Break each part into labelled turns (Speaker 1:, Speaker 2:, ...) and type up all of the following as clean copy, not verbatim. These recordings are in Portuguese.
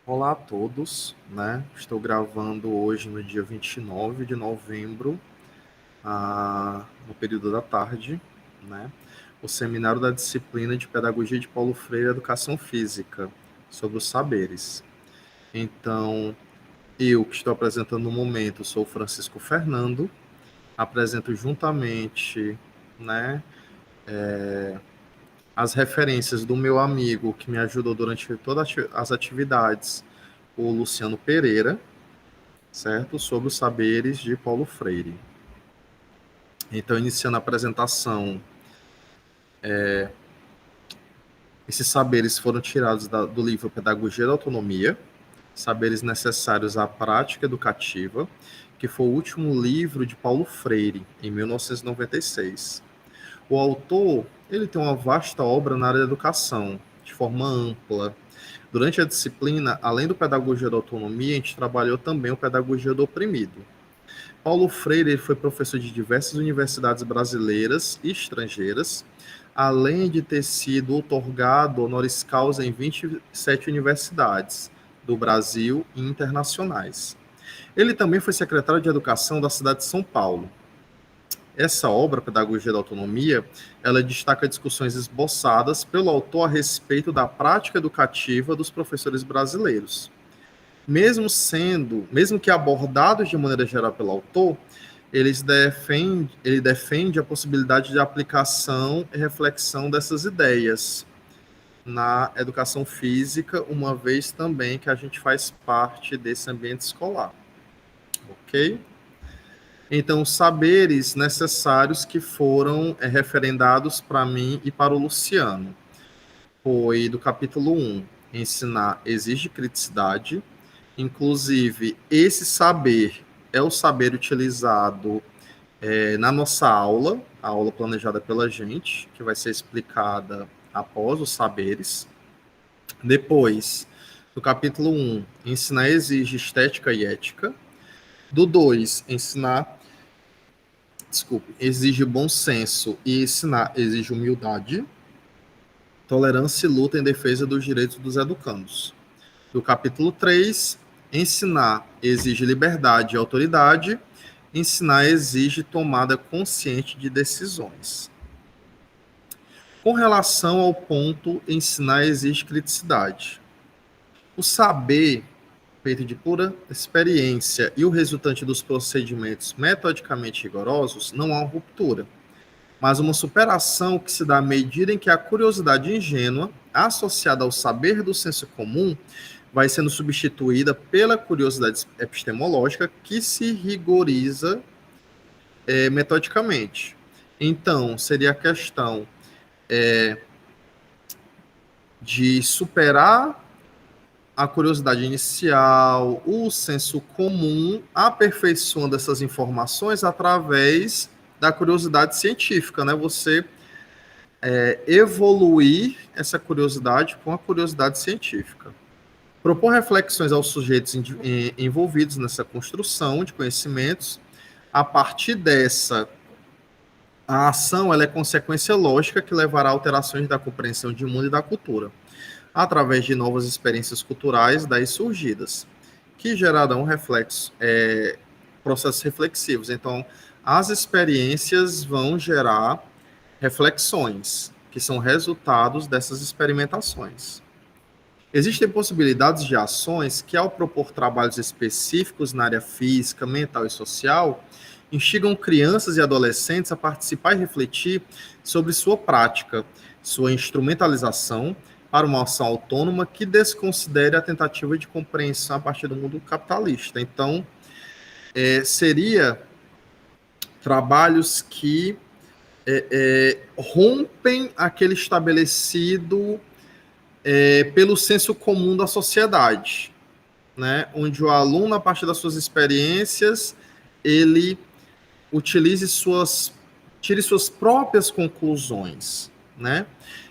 Speaker 1: Olá a todos, né? Estou gravando hoje no dia 29 de novembro, no período da tarde, né? O seminário da disciplina de Pedagogia de Paulo Freire e Educação Física, sobre os saberes. Então, eu que estou apresentando no momento sou o Francisco Fernando, apresento juntamente, né, as referências do meu amigo que me ajudou durante todas as atividades, o Luciano Pereira, certo? Sobre os saberes de Paulo Freire. Então, iniciando a apresentação, esses saberes foram tirados do livro Pedagogia da Autonomia, saberes necessários à prática educativa, que foi o último livro de Paulo Freire, em 1996. O autor, ele tem uma vasta obra na área da educação, de forma ampla. Durante a disciplina, além do Pedagogia da Autonomia, a gente trabalhou também o Pedagogia do Oprimido. Paulo Freire foi professor de diversas universidades brasileiras e estrangeiras, além de ter sido outorgado honoris causa em 27 universidades do Brasil e internacionais. Ele também foi secretário de Educação da cidade de São Paulo. Essa obra, Pedagogia da Autonomia, ela destaca discussões esboçadas pelo autor a respeito da prática educativa dos professores brasileiros. Mesmo que abordados de maneira geral pelo autor, ele defende a possibilidade de aplicação e reflexão dessas ideias na educação física, uma vez também que a gente faz parte desse ambiente escolar, ok? Então, os saberes necessários que foram referendados para mim e para o Luciano foi do capítulo 1, ensinar exige criticidade. Inclusive, esse saber é o saber utilizado na nossa aula, a aula planejada pela gente, que vai ser explicada após os saberes. Depois, do capítulo 1, ensinar exige estética e ética. Do 2, exige bom senso e ensinar exige humildade. Tolerância e luta em defesa dos direitos dos educandos. Do capítulo 3, ensinar exige liberdade e autoridade. Ensinar exige tomada consciente de decisões. Com relação ao ponto, ensinar exige criticidade. O saber, feito de pura experiência e o resultante dos procedimentos metodicamente rigorosos, não há uma ruptura, mas uma superação que se dá à medida em que a curiosidade ingênua, associada ao saber do senso comum, vai sendo substituída pela curiosidade epistemológica que se rigoriza metodicamente. Então, seria a questão de superar a curiosidade inicial, o senso comum, aperfeiçoando essas informações através da curiosidade científica, né? Você evoluir essa curiosidade com a curiosidade científica. Propor reflexões aos sujeitos envolvidos nessa construção de conhecimentos. A partir dessa, a ação ela é consequência lógica que levará a alterações da compreensão de mundo e da cultura, através de novas experiências culturais daí surgidas, que gerarão processos reflexivos. Então, as experiências vão gerar reflexões, que são resultados dessas experimentações. Existem possibilidades de ações que, ao propor trabalhos específicos na área física, mental e social, instigam crianças e adolescentes a participar e refletir sobre sua prática, sua instrumentalização para uma ação autônoma que desconsidere a tentativa de compreensão a partir do mundo capitalista. Então, seria trabalhos que rompem aquele estabelecido pelo senso comum da sociedade, né? Onde o aluno, a partir das suas experiências, ele tire suas próprias conclusões, né?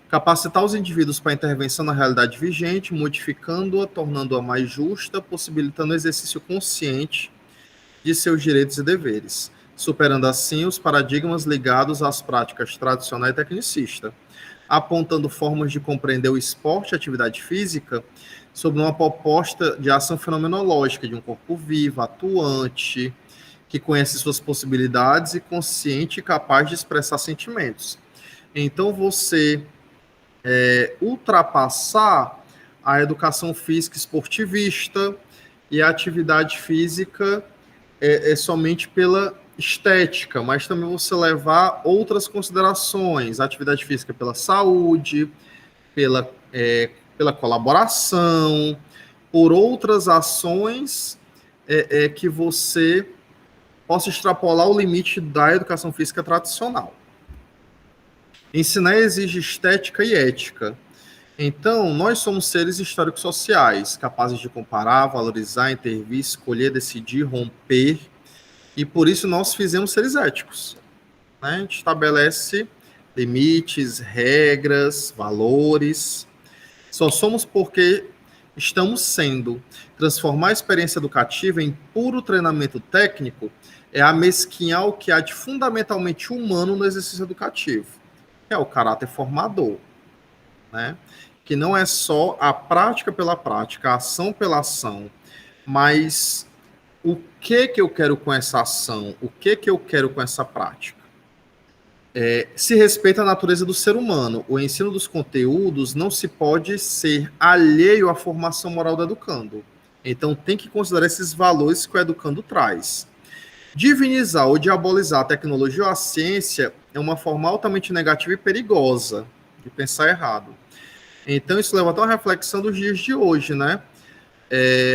Speaker 1: Capacitar os indivíduos para a intervenção na realidade vigente, modificando-a, tornando-a mais justa, possibilitando o exercício consciente de seus direitos e deveres, superando assim os paradigmas ligados às práticas tradicionais e tecnicistas. apontando formas de compreender o esporte e a atividade física sob uma proposta de ação fenomenológica de um corpo vivo, atuante, que conhece suas possibilidades e consciente e capaz de expressar sentimentos. Então, você ultrapassar a educação física esportivista e a atividade física somente pela estética, mas também você levar outras considerações, a atividade física pela saúde, pela colaboração, por outras ações que você possa extrapolar o limite da educação física tradicional. Ensinar exige estética e ética. Então, nós somos seres históricos sociais, capazes de comparar, valorizar, intervir, escolher, decidir, romper, e por isso nós fizemos seres éticos. Né? A gente estabelece limites, regras, valores. Só somos porque estamos sendo. Transformar a experiência educativa em puro treinamento técnico é amesquinhar o que há de fundamentalmente humano no exercício educativo, que é o caráter formador, né? Que não é só a prática pela prática, a ação pela ação, mas o que eu quero com essa ação, o que eu quero com essa prática. Se respeita a natureza do ser humano. O ensino dos conteúdos não se pode ser alheio à formação moral do educando. Então, tem que considerar esses valores que o educando traz. Divinizar ou diabolizar a tecnologia ou a ciência é uma forma altamente negativa e perigosa de pensar errado. Então, isso leva até uma reflexão dos dias de hoje, né?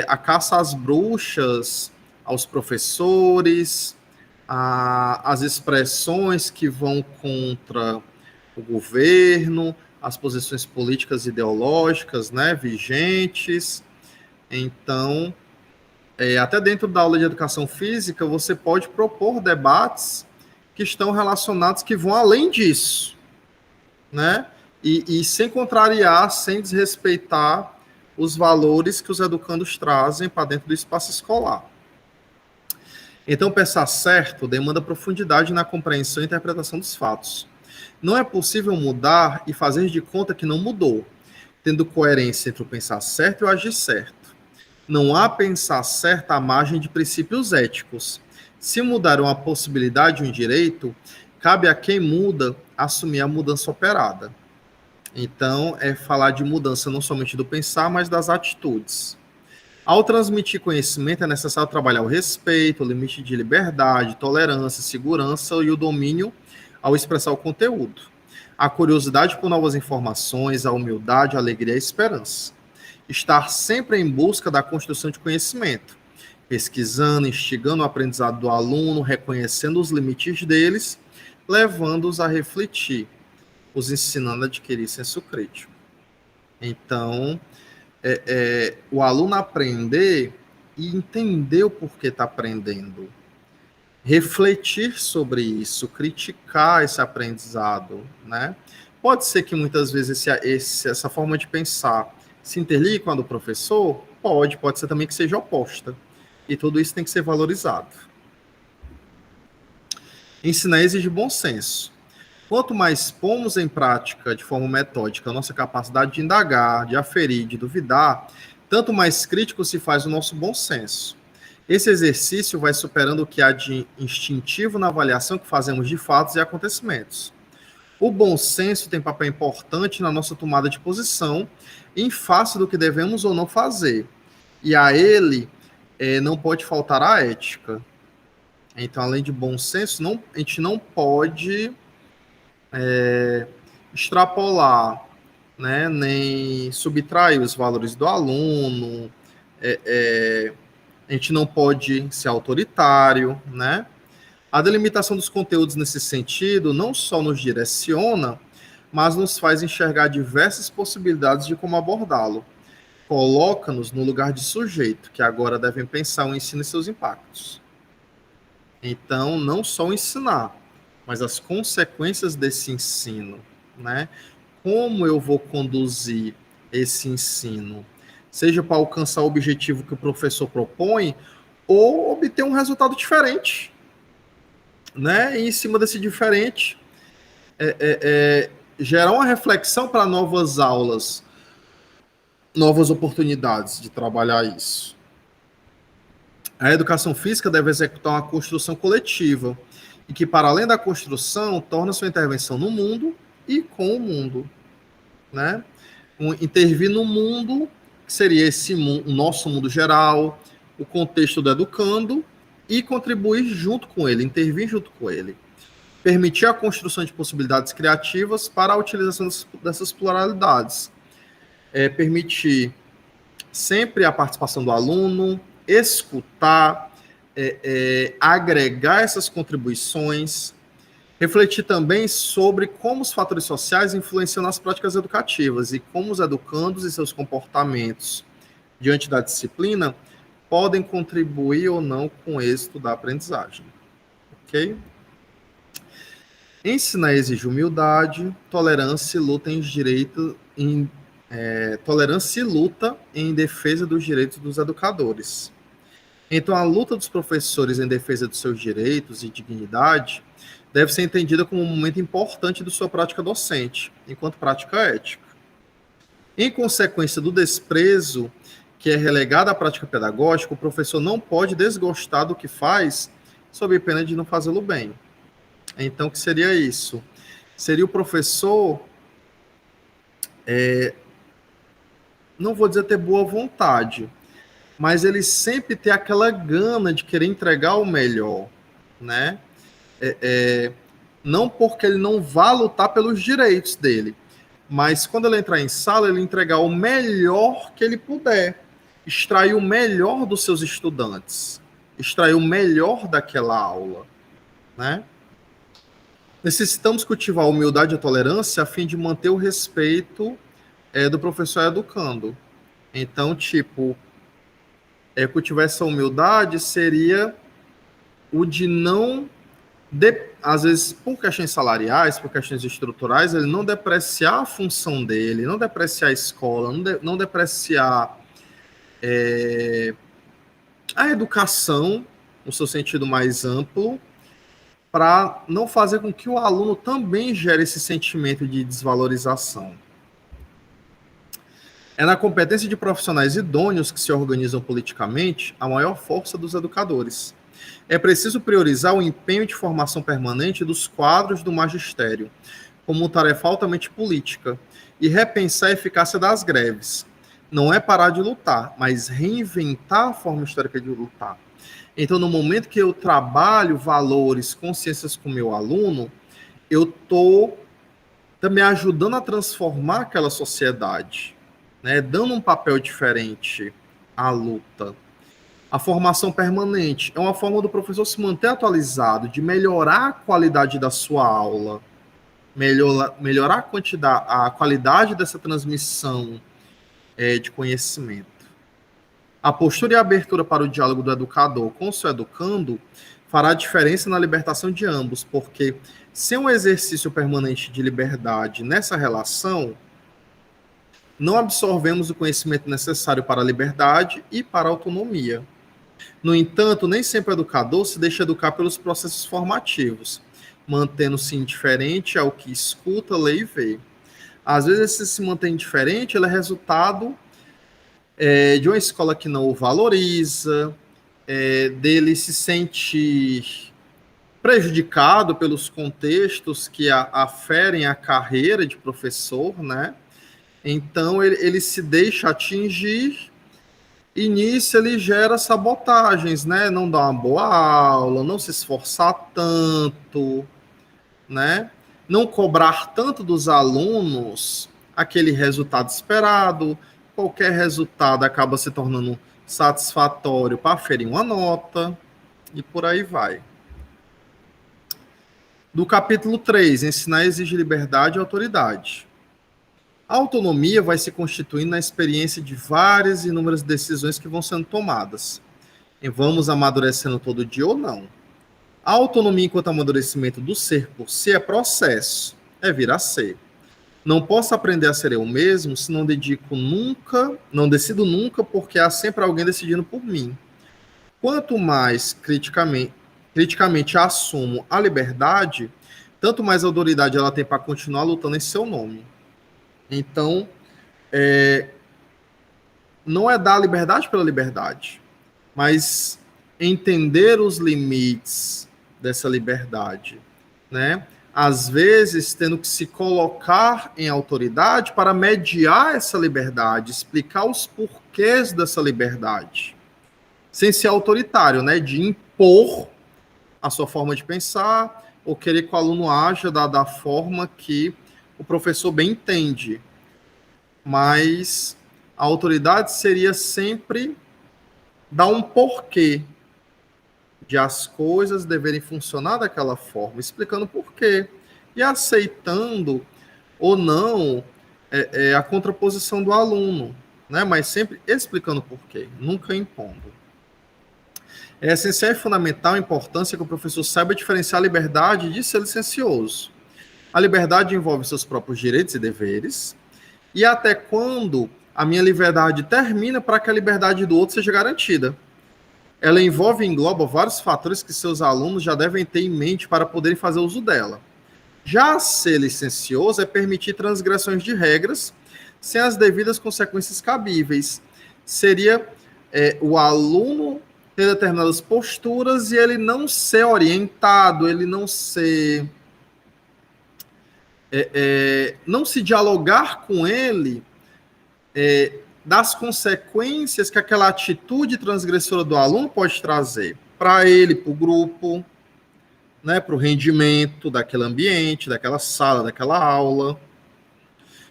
Speaker 1: A caça às bruxas, aos professores, as expressões que vão contra o governo, as posições políticas e ideológicas, né, vigentes. Então, até dentro da aula de educação física, você pode propor debates que estão relacionados, que vão além disso, né? E sem contrariar, sem desrespeitar os valores que os educandos trazem para dentro do espaço escolar. Então, pensar certo demanda profundidade na compreensão e interpretação dos fatos. Não é possível mudar e fazer de conta que não mudou, tendo coerência entre o pensar certo e o agir certo. Não há pensar certo à margem de princípios éticos. Se mudar uma possibilidade e um direito, cabe a quem muda assumir a mudança operada. Então, é falar de mudança não somente do pensar, mas das atitudes. Ao transmitir conhecimento, é necessário trabalhar o respeito, o limite de liberdade, tolerância, segurança e o domínio ao expressar o conteúdo. A curiosidade por novas informações, a humildade, a alegria e a esperança. Estar sempre em busca da construção de conhecimento, pesquisando, instigando o aprendizado do aluno, reconhecendo os limites deles, levando-os a refletir, os ensinando a adquirir senso crítico. Então, o aluno aprender e entender o porquê está aprendendo, refletir sobre isso, criticar esse aprendizado, né? Pode ser que muitas vezes essa forma de pensar se interligue com a do professor? Pode ser também que seja oposta. E tudo isso tem que ser valorizado. Ensinar exige bom senso. Quanto mais pomos em prática de forma metódica a nossa capacidade de indagar, de aferir, de duvidar, tanto mais crítico se faz o nosso bom senso. Esse exercício vai superando o que há de instintivo na avaliação que fazemos de fatos e acontecimentos. O bom senso tem papel importante na nossa tomada de posição em face do que devemos ou não fazer. E a ele não pode faltar a ética. Então, além de bom senso, a gente não pode extrapolar, né, nem subtrair os valores do aluno, a gente não pode ser autoritário, né? A delimitação dos conteúdos nesse sentido não só nos direciona, mas nos faz enxergar diversas possibilidades de como abordá-lo. Coloca-nos no lugar de sujeito, que agora devem pensar o ensino e seus impactos. Então, não só o ensinar, mas as consequências desse ensino, né? Como eu vou conduzir esse ensino? Seja para alcançar o objetivo que o professor propõe, ou obter um resultado diferente, né? E em cima desse diferente, gerar uma reflexão para novas aulas, novas oportunidades de trabalhar isso. A educação física deve executar uma construção coletiva e que, para além da construção, torna sua intervenção no mundo e com o mundo, né? Intervir no mundo, que seria esse mundo, o nosso mundo geral, o contexto do educando, e contribuir junto com ele, intervir junto com ele. Permitir a construção de possibilidades criativas para a utilização dessas pluralidades. Permitir sempre a participação do aluno, escutar, agregar essas contribuições, refletir também sobre como os fatores sociais influenciam nas práticas educativas e como os educandos e seus comportamentos diante da disciplina podem contribuir ou não com o êxito da aprendizagem. Ok? Ensinar exige humildade, tolerância e luta em defesa dos direitos dos educadores. Então, a luta dos professores em defesa dos seus direitos e dignidade deve ser entendida como um momento importante de sua prática docente, enquanto prática ética. Em consequência do desprezo que é relegado à prática pedagógica, o professor não pode desgostar do que faz sob pena de não fazê-lo bem. Então, o que seria isso? Seria o professor, não vou dizer ter boa vontade, mas ele sempre ter aquela gana de querer entregar o melhor, né? Não porque ele não vá lutar pelos direitos dele, mas quando ele entrar em sala, ele entregar o melhor que ele puder, extrair o melhor dos seus estudantes, extrair o melhor daquela aula, né? Necessitamos cultivar a humildade e a tolerância a fim de manter o respeito do professor educando. Então, cultivar essa humildade seria o de não, às vezes, por questões salariais, por questões estruturais, ele não depreciar a função dele, não depreciar a escola, não depreciar a educação, no seu sentido mais amplo, para não fazer com que o aluno também gere esse sentimento de desvalorização. É na competência de profissionais idôneos que se organizam politicamente a maior força dos educadores. É preciso priorizar o empenho de formação permanente dos quadros do magistério, como tarefa altamente política, e repensar a eficácia das greves. Não é parar de lutar, mas reinventar a forma histórica de lutar. Então, no momento que eu trabalho valores, consciências com o meu aluno, eu estou também ajudando a transformar aquela sociedade, né? Dando um papel diferente à luta. A formação permanente é uma forma do professor se manter atualizado, de melhorar a qualidade da sua aula, melhorar a qualidade dessa transmissão de conhecimento. A postura e a abertura para o diálogo do educador com o seu educando fará diferença na libertação de ambos, porque sem um exercício permanente de liberdade nessa relação, não absorvemos o conhecimento necessário para a liberdade e para a autonomia. No entanto, nem sempre o educador se deixa educar pelos processos formativos, mantendo-se indiferente ao que escuta, lê e vê. Às vezes, esse se mantém indiferente, ele é resultado de uma escola que não o valoriza, dele se sentir prejudicado pelos contextos que aferem a carreira de professor, né? Então, ele se deixa atingir e nisso ele gera sabotagens, né? Não dá uma boa aula, não se esforçar tanto, né? Não cobrar tanto dos alunos aquele resultado esperado. Qualquer resultado acaba se tornando satisfatório para aferir uma nota, e por aí vai. Do capítulo 3, ensinar exige liberdade e autoridade. A autonomia vai se constituindo na experiência de várias e inúmeras decisões que vão sendo tomadas. E vamos amadurecendo todo dia ou não. A autonomia enquanto amadurecimento do ser por si é processo, é vir a ser. Não posso aprender a ser eu mesmo se não decido nunca, porque há sempre alguém decidindo por mim. Quanto mais criticamente assumo a liberdade, tanto mais autoridade ela tem para continuar lutando em seu nome. Então, não é dar liberdade pela liberdade, mas entender os limites dessa liberdade, né? Às vezes, tendo que se colocar em autoridade para mediar essa liberdade, explicar os porquês dessa liberdade, sem ser autoritário, né? De impor a sua forma de pensar ou querer que o aluno haja da forma que o professor bem entende. Mas a autoridade seria sempre dar um porquê de as coisas deverem funcionar daquela forma, explicando por quê, e aceitando ou não a contraposição do aluno, né? Mas sempre explicando por quê, nunca impondo. É essencial e fundamental a importância que o professor saiba diferenciar a liberdade de ser licencioso. A liberdade envolve seus próprios direitos e deveres, e até quando a minha liberdade termina para que a liberdade do outro seja garantida. Ela envolve e engloba vários fatores que seus alunos já devem ter em mente para poderem fazer uso dela. Já ser licencioso é permitir transgressões de regras sem as devidas consequências cabíveis. Seria o aluno ter determinadas posturas e ele não ser orientado, ele não ser... não se dialogar com ele das consequências que aquela atitude transgressora do aluno pode trazer para ele, para o grupo, né, para o rendimento daquele ambiente, daquela sala, daquela aula.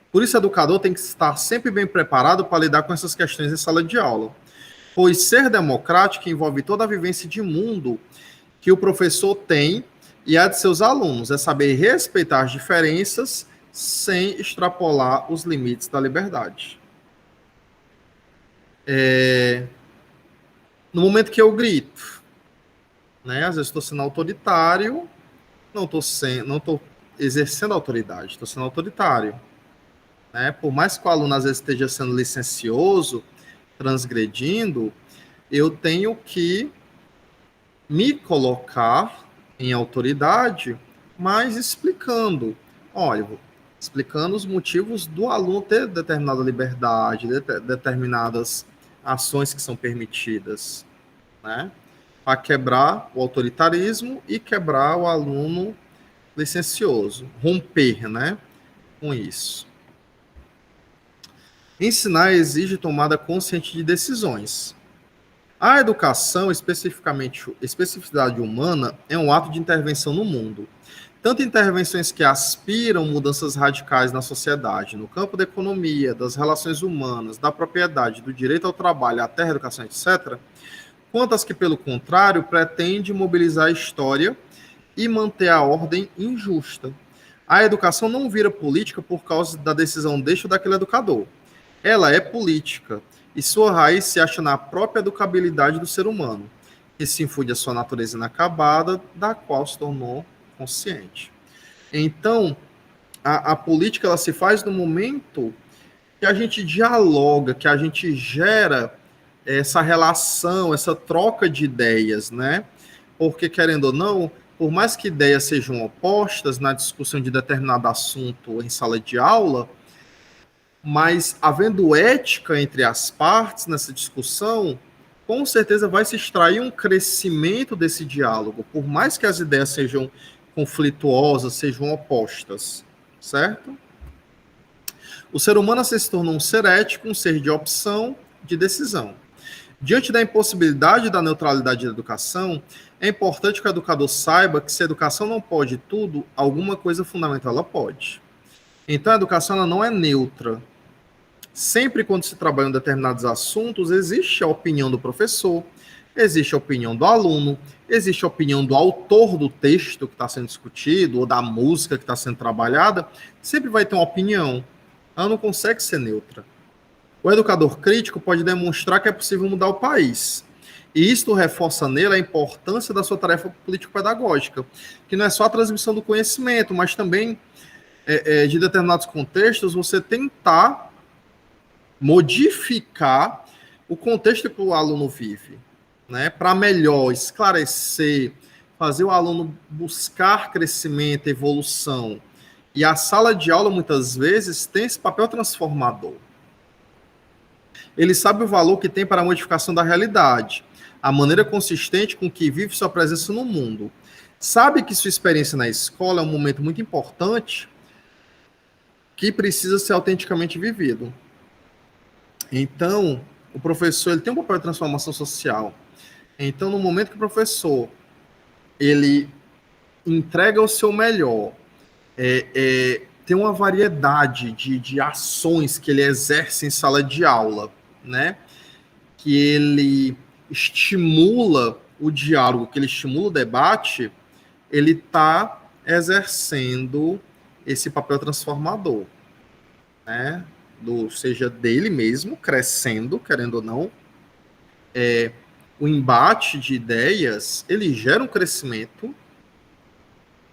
Speaker 1: Por isso, o educador tem que estar sempre bem preparado para lidar com essas questões em sala de aula, pois ser democrático envolve toda a vivência de mundo que o professor tem e a de seus alunos, é saber respeitar as diferenças sem extrapolar os limites da liberdade. No momento que eu grito, né, às vezes estou sendo autoritário, não estou exercendo autoridade, estou sendo autoritário. Né? Por mais que o aluno às vezes esteja sendo licencioso, transgredindo, eu tenho que me colocar em autoridade, mas explicando. Olha, explicando os motivos do aluno ter determinada liberdade, determinadas ações que são permitidas, né? Para quebrar o autoritarismo e quebrar o aluno licencioso, romper, né, com isso. Ensinar exige tomada consciente de decisões. A educação, especificidade humana, é um ato de intervenção no mundo. Tanto intervenções que aspiram mudanças radicais na sociedade, no campo da economia, das relações humanas, da propriedade, do direito ao trabalho, à terra, educação, etc., quanto as que, pelo contrário, pretendem mobilizar a história e manter a ordem injusta. A educação não vira política por causa da decisão deste ou daquele educador. Ela é política, e sua raiz se acha na própria educabilidade do ser humano, que se infunde a sua natureza inacabada, da qual se tornou consciente. Então, a política ela se faz no momento que a gente dialoga, que a gente gera essa relação, essa troca de ideias, né? Porque, querendo ou não, por mais que ideias sejam opostas na discussão de determinado assunto em sala de aula, mas havendo ética entre as partes nessa discussão, com certeza vai se extrair um crescimento desse diálogo, por mais que as ideias sejam conflituosas, sejam opostas, certo? O ser humano se tornou um ser ético, um ser de opção, de decisão. Diante da impossibilidade da neutralidade da educação, é importante que o educador saiba que se a educação não pode tudo, alguma coisa fundamental ela pode. Então, a educação ela não é neutra. Sempre quando se trabalham determinados assuntos, existe a opinião do professor, existe a opinião do aluno, existe a opinião do autor do texto que está sendo discutido, ou da música que está sendo trabalhada, sempre vai ter uma opinião. Ela não consegue ser neutra. O educador crítico pode demonstrar que é possível mudar o país. E isto reforça nele a importância da sua tarefa político-pedagógica, que não é só a transmissão do conhecimento, mas também, de determinados contextos, você tentar modificar o contexto que o aluno vive, né, para melhor esclarecer, fazer o aluno buscar crescimento, evolução. E a sala de aula, muitas vezes, tem esse papel transformador. Ele sabe o valor que tem para a modificação da realidade, a maneira consistente com que vive sua presença no mundo. Sabe que sua experiência na escola é um momento muito importante que precisa ser autenticamente vivido. Então, o professor ele tem um papel de transformação social. Então, no momento que o professor ele entrega o seu melhor, tem uma variedade de ações que ele exerce em sala de aula, né? Que ele estimula o diálogo, que ele estimula o debate, ele está exercendo esse papel transformador, né? Seja dele mesmo, crescendo, querendo ou não. O embate de ideias, ele gera um crescimento,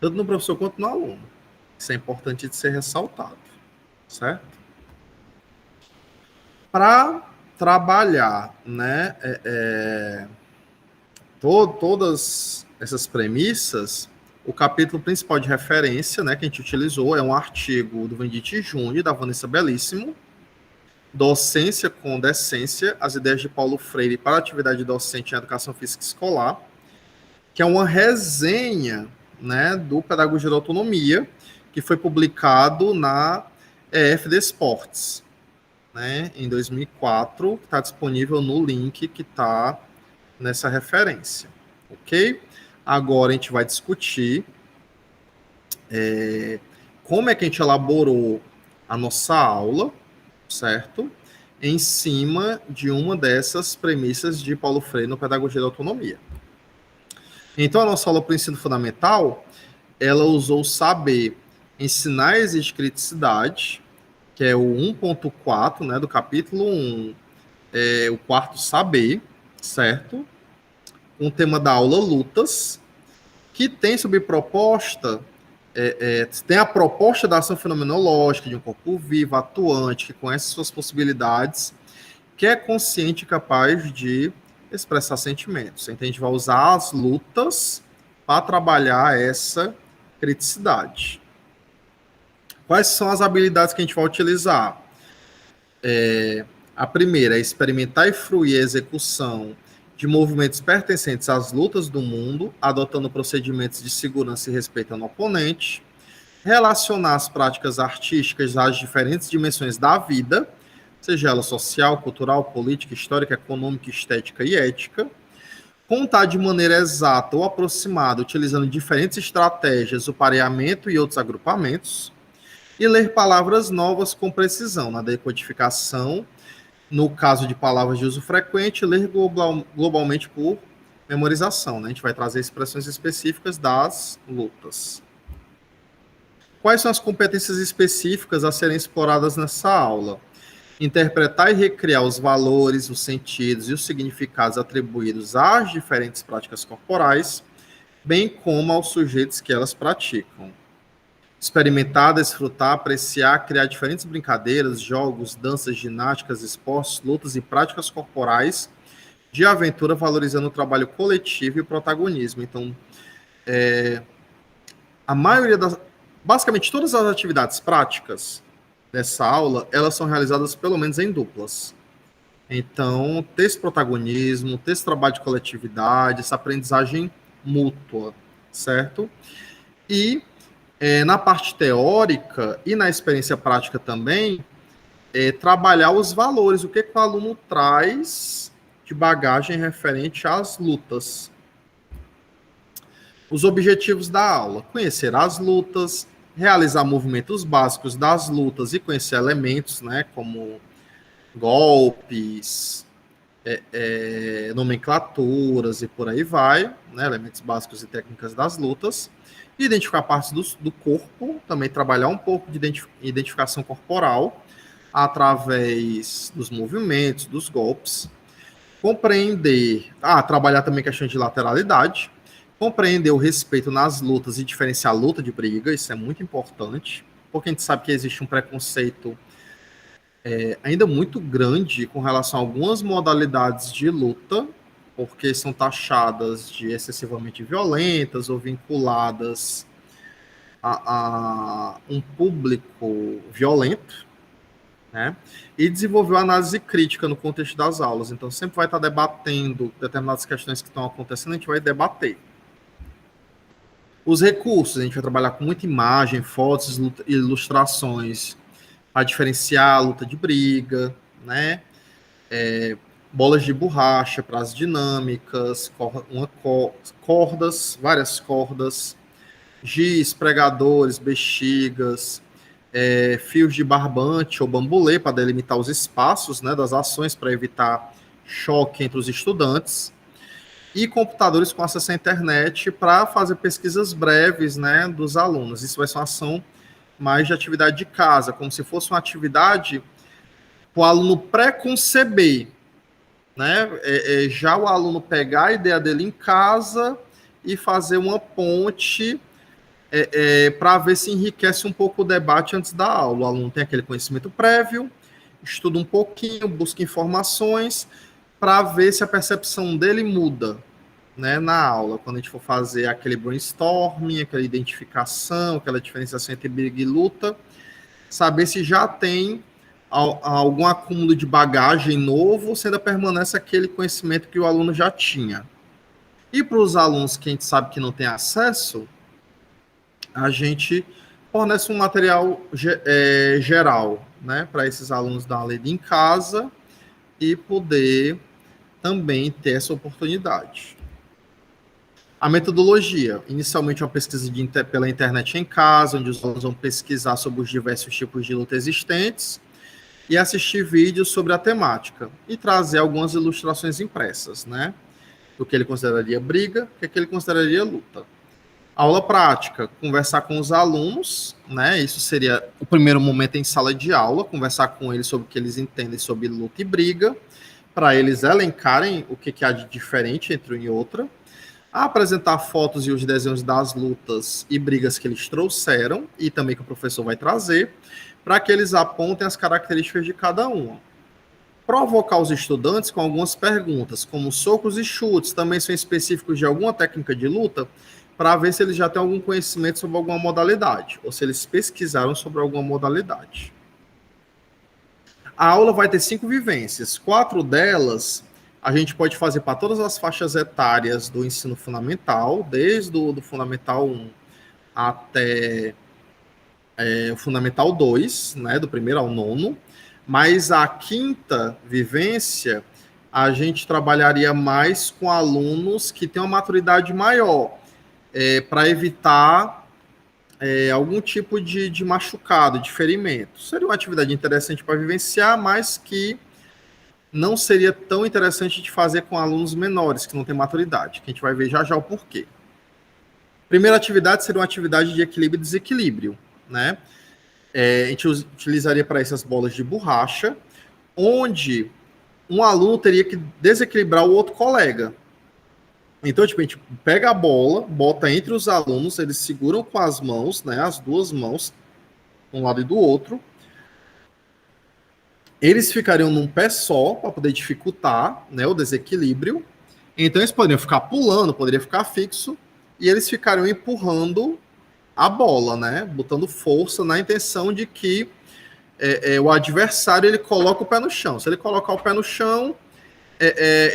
Speaker 1: tanto no professor quanto no aluno. Isso é importante de ser ressaltado, certo? Para trabalhar, né, todas essas premissas, o capítulo principal de referência, né, que a gente utilizou, é um artigo do Vendite Júnior e da Vanessa Belíssimo, Docência com Decência, as ideias de Paulo Freire para a atividade docente em educação física escolar, que é uma resenha, né, do Pedagogia da Autonomia, que foi publicado na EF Desportes, né, em 2004, que está disponível no link que está nessa referência, ok? Agora a gente vai discutir como é que a gente elaborou a nossa aula, certo? Em cima de uma dessas premissas de Paulo Freire no Pedagogia da Autonomia. Então, a nossa aula para o ensino fundamental, ela usou o saber em sinais de criticidade, que é o 1.4, né, do capítulo 1, o quarto saber, certo? Um tema da aula lutas, que tem sob proposta, tem a proposta da ação fenomenológica de um corpo vivo, atuante, que conhece suas possibilidades, que é consciente e capaz de expressar sentimentos. Então, a gente vai usar as lutas para trabalhar essa criticidade. Quais são as habilidades que a gente vai utilizar? A primeira é experimentar e fruir a execução de movimentos pertencentes às lutas do mundo, adotando procedimentos de segurança e respeito ao oponente, relacionar as práticas artísticas às diferentes dimensões da vida, seja ela social, cultural, política, histórica, econômica, estética e ética, contar de maneira exata ou aproximada, utilizando diferentes estratégias, o pareamento e outros agrupamentos, e ler palavras novas com precisão, na decodificação, no caso de palavras de uso frequente, ler globalmente por memorização, né? A gente vai trazer expressões específicas das lutas. Quais são as competências específicas a serem exploradas nessa aula? Interpretar e recriar os valores, os sentidos e os significados atribuídos às diferentes práticas corporais, bem como aos sujeitos que elas praticam. Experimentar, desfrutar, apreciar, criar diferentes brincadeiras, jogos, danças, ginásticas, esportes, lutas e práticas corporais de aventura, valorizando o trabalho coletivo e o protagonismo. Então, a maioria basicamente todas as atividades práticas dessa aula, elas são realizadas pelo menos em duplas. Então, ter esse protagonismo, ter esse trabalho de coletividade, essa aprendizagem mútua, certo? E na parte teórica e na experiência prática também, trabalhar os valores, o que o aluno traz de bagagem referente às lutas. Os objetivos da aula: conhecer as lutas, realizar movimentos básicos das lutas e conhecer elementos, né, como golpes, nomenclaturas e por aí vai, né, elementos básicos e técnicas das lutas. Identificar partes do corpo, também trabalhar um pouco de identificação corporal através dos movimentos, dos golpes. Compreender, trabalhar também questões de lateralidade, compreender o respeito nas lutas e diferenciar a luta de briga, isso é muito importante, porque a gente sabe que existe um preconceito ainda muito grande com relação a algumas modalidades de luta, porque são taxadas de excessivamente violentas ou vinculadas a um público violento, né? E desenvolveu análise crítica no contexto das aulas. Então, sempre vai estar debatendo determinadas questões que estão acontecendo, a gente vai debater. Os recursos, a gente vai trabalhar com muita imagem, fotos, ilustrações, para diferenciar a luta de briga, né? Bolas de borracha para as dinâmicas, cordas, várias cordas, giz, pregadores, bexigas, fios de barbante ou bambolê para delimitar os espaços, né, das ações para evitar choque entre os estudantes, e computadores com acesso à internet para fazer pesquisas breves, né, dos alunos. Isso vai ser uma ação mais de atividade de casa, como se fosse uma atividade para o aluno pré-conceber, né? Já o aluno pegar a ideia dele em casa e fazer uma ponte para ver se enriquece um pouco o debate antes da aula. O aluno tem aquele conhecimento prévio, estuda um pouquinho, busca informações para ver se a percepção dele muda, né, na aula, quando a gente for fazer aquele brainstorming, aquela identificação, aquela diferenciação entre briga e luta, saber se já tem algum acúmulo de bagagem novo, ou se ainda permanece aquele conhecimento que o aluno já tinha. E para os alunos que a gente sabe que não tem acesso, a gente fornece um material geral, né, para esses alunos dar uma lida em casa e poder também ter essa oportunidade. A metodologia, inicialmente uma pesquisa pela internet em casa, onde os alunos vão pesquisar sobre os diversos tipos de luta existentes e assistir vídeos sobre a temática e trazer algumas ilustrações impressas, né? Do que ele consideraria briga, o que ele consideraria luta. Aula prática, conversar com os alunos, né? Isso seria o primeiro momento em sala de aula, conversar com eles sobre o que eles entendem sobre luta e briga, para eles elencarem o que há de diferente entre uma e outra, apresentar fotos e os desenhos das lutas e brigas que eles trouxeram, e também que o professor vai trazer, para que eles apontem as características de cada uma. Provocar os estudantes com algumas perguntas, como socos e chutes, também são específicos de alguma técnica de luta, para ver se eles já têm algum conhecimento sobre alguma modalidade, ou se eles pesquisaram sobre alguma modalidade. A aula vai ter 5 vivências. 4 delas a gente pode fazer para todas as faixas etárias do ensino fundamental, desde o Fundamental 1 até o Fundamental 2, né, do primeiro ao nono. Mas a 5ª vivência, a gente trabalharia mais com alunos que têm uma maturidade maior, para evitar algum tipo de machucado, de ferimento. Seria uma atividade interessante para vivenciar, mas que não seria tão interessante de fazer com alunos menores, que não têm maturidade, que a gente vai ver já já o porquê. Primeira atividade seria uma atividade de equilíbrio e desequilíbrio, né? A gente utilizaria para essas bolas de borracha, onde um aluno teria que desequilibrar o outro colega. Então, tipo, a gente pega a bola, bota entre os alunos, eles seguram com as mãos, né, as duas mãos, um lado e do outro. Eles ficariam num pé só, para poder dificultar, né, o desequilíbrio. Então, eles poderiam ficar pulando, poderia ficar fixo, e eles ficariam empurrando a bola, né, botando força na intenção de que o adversário ele coloca o pé no chão. Se ele colocar o pé no chão,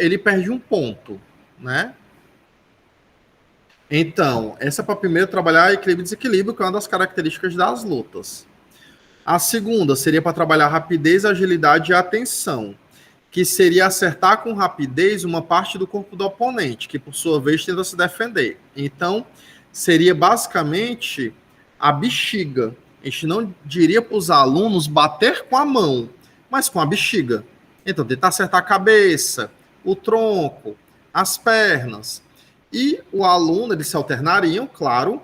Speaker 1: ele perde um ponto, né? Então, essa é para primeiro trabalhar equilíbrio e desequilíbrio, que é uma das características das lutas. A segunda seria para trabalhar rapidez, agilidade e atenção, que seria acertar com rapidez uma parte do corpo do oponente, que por sua vez tenta se defender. Então, seria basicamente a bexiga. A gente não diria para os alunos bater com a mão, mas com a bexiga. Então, tentar acertar a cabeça, o tronco, as pernas. E o aluno, eles se alternariam, claro,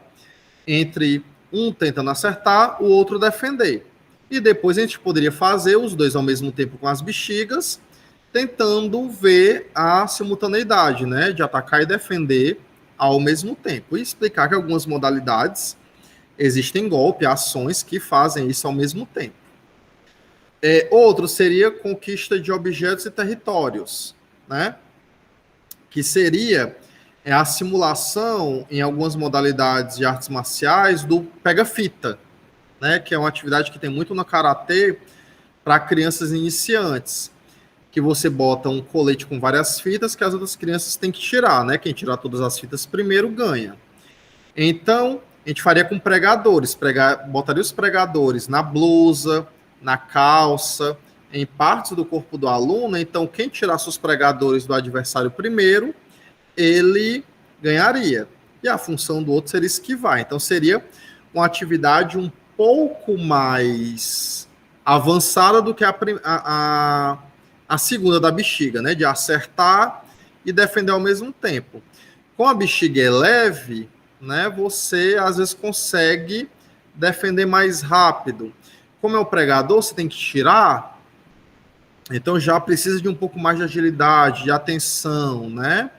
Speaker 1: entre um tentando acertar, o outro defender. E depois a gente poderia fazer os dois ao mesmo tempo com as bexigas, tentando ver a simultaneidade, né, de atacar e defender ao mesmo tempo. E explicar que algumas modalidades existem golpes, ações que fazem isso ao mesmo tempo. Outro seria conquista de objetos e territórios, né? que seria a simulação em algumas modalidades de artes marciais do pega-fita, né, que é uma atividade que tem muito no karatê para crianças iniciantes, que você bota um colete com várias fitas que as outras crianças têm que tirar, né? Quem tirar todas as fitas primeiro ganha. Então, a gente faria com pregadores, botaria os pregadores na blusa, na calça, em partes do corpo do aluno. Então, quem tirasse os pregadores do adversário primeiro, ele ganharia. E a função do outro seria esquivar. Então, seria uma atividade um pouco mais avançada do que a segunda da bexiga, né? De acertar e defender ao mesmo tempo. Com a bexiga é leve, né? Você às vezes consegue defender mais rápido. Como é o pregador, você tem que tirar, então já precisa de um pouco mais de agilidade, de atenção, né?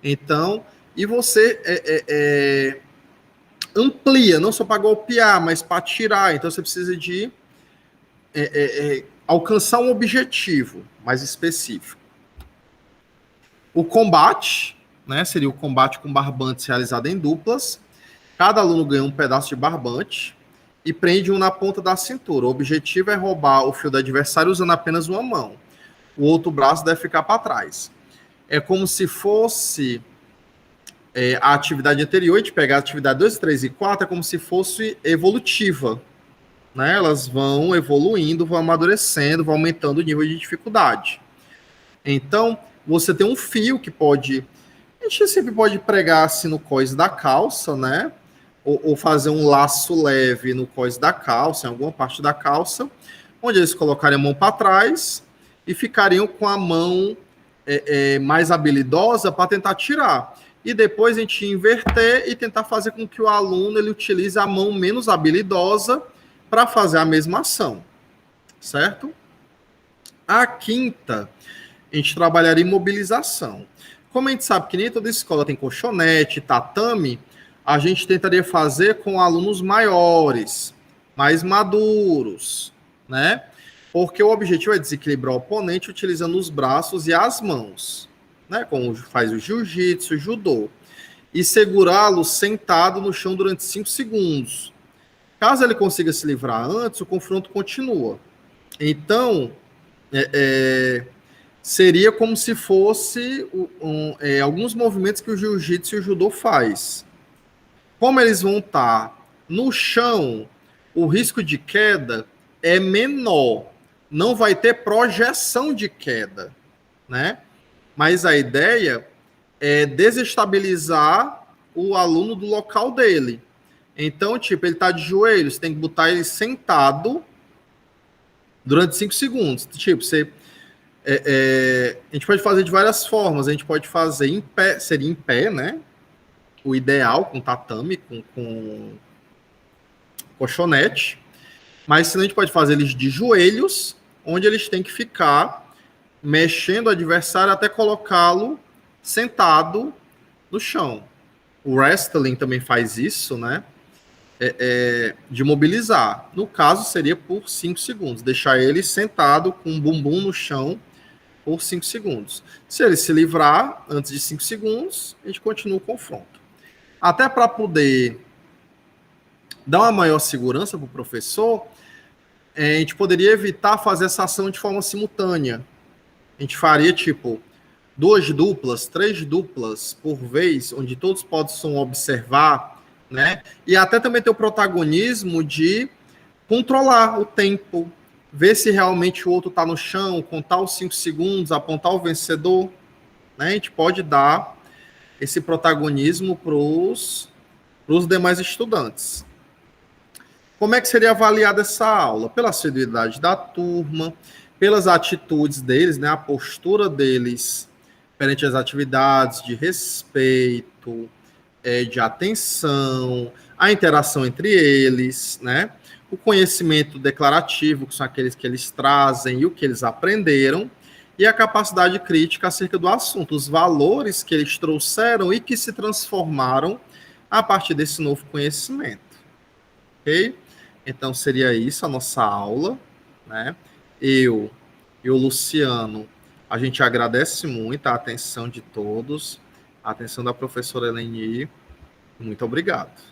Speaker 1: Então, e você amplia, não só para golpear, mas para tirar. Então você precisa de alcançar um objetivo mais específico. O combate, né, seria o combate com barbantes realizado em duplas. Cada aluno ganha um pedaço de barbante e prende um na ponta da cintura. O objetivo é roubar o fio do adversário usando apenas uma mão. O outro braço deve ficar para trás. É como se fosse a atividade anterior, a gente pegar a atividade 2, 3 e 4, é como se fosse evolutiva. Né? Elas vão evoluindo, vão amadurecendo, vão aumentando o nível de dificuldade. Então, você tem um fio que pode... A gente sempre pode pregar assim no cós da calça, né? Ou fazer um laço leve no cós da calça, em alguma parte da calça, onde eles colocariam a mão para trás e ficariam com a mão mais habilidosa para tentar tirar. E depois a gente inverter e tentar fazer com que o aluno ele utilize a mão menos habilidosa para fazer a mesma ação, certo? A quinta, a gente trabalharia imobilização. Como a gente sabe que nem toda escola tem colchonete, tatame, a gente tentaria fazer com alunos maiores, mais maduros, né? Porque o objetivo é desequilibrar o oponente utilizando os braços e as mãos, né? Como faz o jiu-jitsu, o judô. E segurá-lo sentado no chão durante 5 segundos. Caso ele consiga se livrar antes, o confronto continua. Então, seria como se fosse alguns movimentos que o jiu-jitsu e o judô faz. Como eles vão estar no chão, o risco de queda é menor. Não vai ter projeção de queda, né? Mas a ideia é desestabilizar o aluno do local dele. Então, tipo, ele está de joelhos, tem que botar ele sentado durante 5 segundos. Tipo, a gente pode fazer de várias formas. A gente pode fazer em pé, seria em pé, né? O ideal, com tatame, com colchonete. Mas senão a gente pode fazer eles de joelhos, onde eles têm que ficar mexendo o adversário até colocá-lo sentado no chão. O wrestling também faz isso, né? De mobilizar. No caso, seria por 5 segundos. Deixar ele sentado com o bumbum no chão por 5 segundos. Se ele se livrar antes de 5 segundos, a gente continua o confronto. Até para poder dar uma maior segurança para o professor, a gente poderia evitar fazer essa ação de forma simultânea. A gente faria, tipo, 2 duplas, 3 duplas por vez, onde todos possam observar, né? E até também ter o protagonismo de controlar o tempo, ver se realmente o outro está no chão, contar os 5 segundos, apontar o vencedor, né? A gente pode dar esse protagonismo para os demais estudantes. Como é que seria avaliada essa aula? Pela assiduidade da turma, pelas atitudes deles, né? A postura deles perante as atividades, de respeito, de atenção, a interação entre eles, né? O conhecimento declarativo, que são aqueles que eles trazem e o que eles aprenderam, e a capacidade crítica acerca do assunto, os valores que eles trouxeram e que se transformaram a partir desse novo conhecimento. Ok? Então, seria isso a nossa aula, né? Eu e o Luciano A gente agradece muito a atenção de todos, a atenção da professora Eleni. Muito obrigado.